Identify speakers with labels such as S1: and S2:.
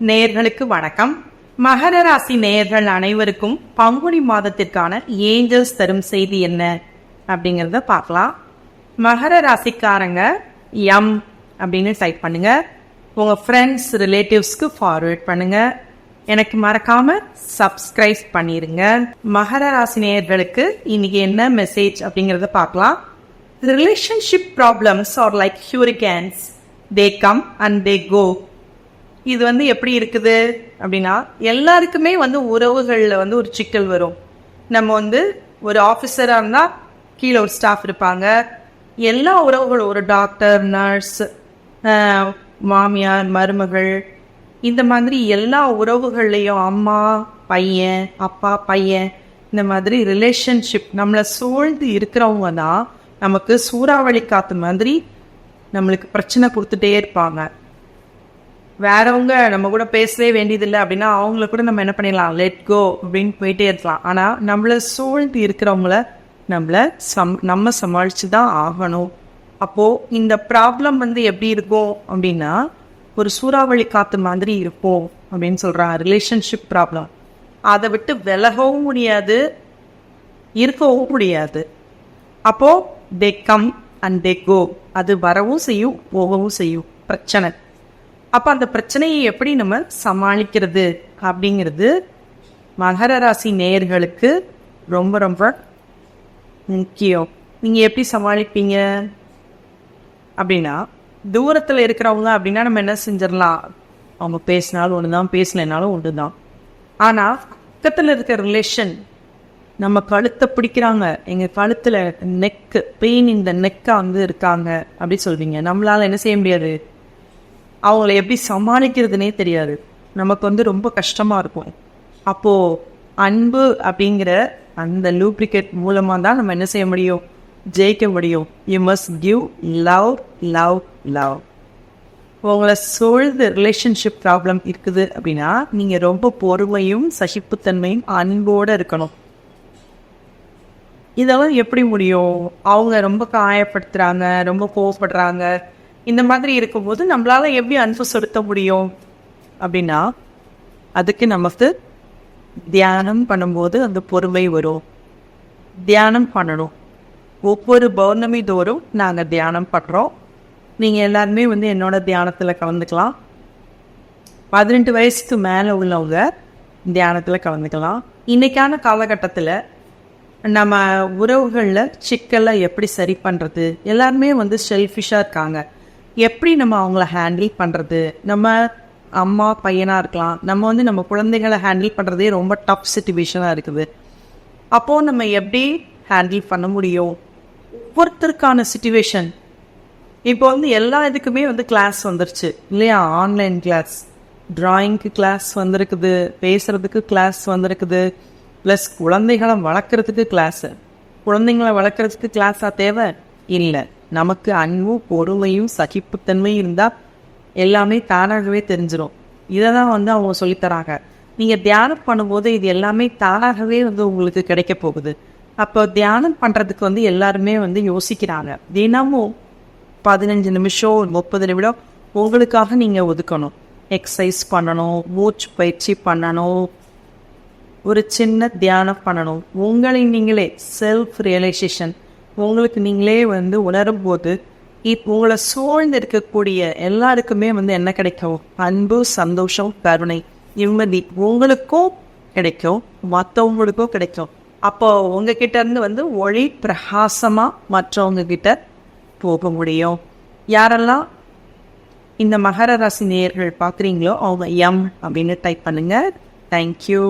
S1: நேயர்களுக்கு வணக்கம். மகர ராசி நேயர்கள் அனைவருக்கும் பங்குனி மாதத்திற்கான ஏஞ்சல்ஸ் தரும் செய்தி என்ன அப்படிங்கிறத பார்க்கலாம். மகர ராசிக்காரங்க எம் அப்படின்னு டைப் பண்ணுங்க. உங்க ஃப்ரெண்ட்ஸ் ரிலேட்டிவ்ஸ்க்கு ஃபார்வேர்ட் பண்ணுங்க. எனக்கு மறக்காம சப்ஸ்கிரைப் பண்ணிருங்க. மகர ராசி நேயர்களுக்கு இன்னைக்கு என்ன மெசேஜ் அப்படிங்கறத பார்க்கலாம். Relationship problems are like hurricanes, they come and they go. இது எப்படி இருக்குது அப்படின்னா, எல்லாருக்குமே உறவுகளில் ஒரு சிக்கல் வரும். நம்ம ஒரு ஆஃபீஸராக இருந்தால் கீழே ஒரு ஸ்டாஃப் இருப்பாங்க. எல்லா உறவுகளும், ஒரு டாக்டர், நர்ஸ், மாமியார், மருமகள், இந்த மாதிரி எல்லா உறவுகள்லையும் அம்மா பையன், அப்பா பையன், இந்த மாதிரி ரிலேஷன்ஷிப் நம்மளை சூழ்ந்து இருக்கிறவங்க தான் நமக்கு சூறாவளி காத்து மாதிரி நம்மளுக்கு பிரச்சனை கொடுத்துட்டே இருப்பாங்க. வேறவங்க நம்ம கூட பேசவே வேண்டியதில்லை அப்படின்னா அவங்கள கூட நம்ம என்ன பண்ணிடலாம், லெட் கோ அப்படின்னு போயிட்டே இருக்கலாம். ஆனால் நம்மளை சூழ்ந்து இருக்கிறவங்கள நம்ம சமாளித்து தான் ஆகணும். அப்போது இந்த ப்ராப்ளம் எப்படி இருக்கும் அப்படின்னா, ஒரு சூறாவளி காற்று மாதிரி இருக்கும் அப்படின்னு சொல்கிறாங்க. ரிலேஷன்ஷிப் ப்ராப்ளம் அதை விட்டு விலகவும் முடியாது, இருக்கவும் முடியாது. அப்போது தே கம் அண்ட் தே கோ, அது வரவும் செய்யும் போகவும் செய்யும் பிரச்சனை. அப்போ அந்த பிரச்சனையை எப்படி நம்ம சமாளிக்கிறது அப்படிங்கிறது மகர ராசி நேயர்களுக்கு ரொம்ப ரொம்ப முக்கியம். நீங்கள் எப்படி சமாளிப்பீங்க அப்படின்னா, தூரத்தில் இருக்கிறவங்க அப்படின்னா நம்ம என்ன செஞ்சிடலாம், அவங்க பேசினாலும் ஒன்று தான், பேசலைனாலும் ஒன்று தான். ஆனால் பக்கத்தில் இருக்கிற ரிலேஷன் நம்ம கழுத்தை பிடிக்கிறாங்க, எங்கள் கழுத்தில் நெக்கு பெயின், இந்த நெக்கை இருக்காங்க அப்படி சொல்வீங்க. நம்மளால் என்ன செய்ய முடியாது, அவங்கள எப்படி சமாளிக்கிறதுனே தெரியாது. நமக்கு ரொம்ப கஷ்டமாக இருக்கும். அப்போது அன்பு அப்படிங்கிற அந்த லூப்ரிகேட் மூலமாக தான் நம்ம என்ன செய்ய முடியும், ஜெயிக்க முடியும். You must give love love love. உங்களை சூழ்ந்து ரிலேஷன்ஷிப் ப்ராப்ளம் இருக்குது அப்படின்னா நீங்கள் ரொம்ப பொறுமையும் சகிப்புத்தன்மையும் அன்போடு இருக்கணும். இதெல்லாம் எப்படி முடியும், அவங்க ரொம்ப காயப்படுத்துகிறாங்க, ரொம்ப கோவப்படுறாங்க, இந்த மாதிரி இருக்கும்போது நம்மளால எப்படி அன்பு செலுத்த முடியும் அப்படின்னா, அதுக்கு நமக்கு தியானம் பண்ணும்போது அந்த பொறுமை வரும். தியானம் பண்ணணும். ஒவ்வொரு பௌர்ணமி தோறும் நாங்கள் தியானம் பண்ணுறோம். நீங்கள் எல்லாருமே என்னோட தியானத்தில் கலந்துக்கலாம். 18 வயசுக்கு மேலே உள்ளவங்க தியானத்தில் கலந்துக்கலாம். இன்றைக்கான காலகட்டத்தில் நம்ம உறவுகளில் சிக்கலை எப்படி சரி பண்ணுறது, எல்லாருமே செல்ஃபிஷாக இருக்காங்க. எப்படி நம்ம அவங்கள ஹேண்டில் பண்ணுறது, நம்ம அம்மா பையனாக இருக்கலாம், நம்ம நம்ம குழந்தைகளை ஹேண்டில் பண்ணுறதே ரொம்ப டஃப் சிச்சுவேஷனாக இருக்குது. அப்போது நம்ம எப்படி ஹேண்டில் பண்ண முடியும், ஒவ்வொருத்தருக்கான சிச்சுவேஷன். இப்போ எல்லா இதுக்குமே கிளாஸ் வந்துருச்சு இல்லையா, ஆன்லைன் கிளாஸ், ட்ராயிங்க்கு கிளாஸ் வந்திருக்குது, பேசுகிறதுக்கு கிளாஸ் வந்திருக்குது, ப்ளஸ் குழந்தைகளை வளர்க்குறதுக்கு கிளாஸு. குழந்தைங்களை வளர்க்குறதுக்கு கிளாஸாக தேவை இல்லை, நமக்கு அன்பும் பொறுமையும் சகிப்புத்தன்மையும் இருந்தால் எல்லாமே தானாகவே தெரிஞ்சிடும். இதை தான் அவங்க சொல்லித்தராங்க. நீங்கள் தியானம் பண்ணும்போது இது எல்லாமே தானாகவே உங்களுக்கு கிடைக்க போகுது. அப்போ தியானம் பண்ணுறதுக்கு எல்லாருமே யோசிக்கிறாங்க. தினமும் 15 நிமிஷம் 30 நிமிடம் உங்களுக்காக நீங்கள் ஒதுக்கணும். எக்ஸசைஸ் பண்ணணும், மூச்சு பயிற்சி பண்ணணும், ஒரு சின்ன தியானம் பண்ணணும். உங்களை நீங்களே செல்ஃப் ரியலைசேஷன் உங்களுக்கு நீங்களே உணரும் போது உங்களை சூழ்ந்து இருக்கக்கூடிய எல்லாருக்குமே என்ன கிடைக்கும், அன்பு, சந்தோஷம், கருணை, நிம்மதி உங்களுக்கும் கிடைக்கும், மற்றவங்களுக்கும் கிடைக்கும். அப்போ உங்ககிட்ட இருந்து ஒளி பிரகாசமா மற்றவங்க கிட்ட போக முடியும். யாரெல்லாம் இந்த மகர ராசி நேயர்கள் பார்க்குறீங்களோ அவங்க எம் அப்படின்னு டைப் பண்ணுங்க. தேங்க்யூ.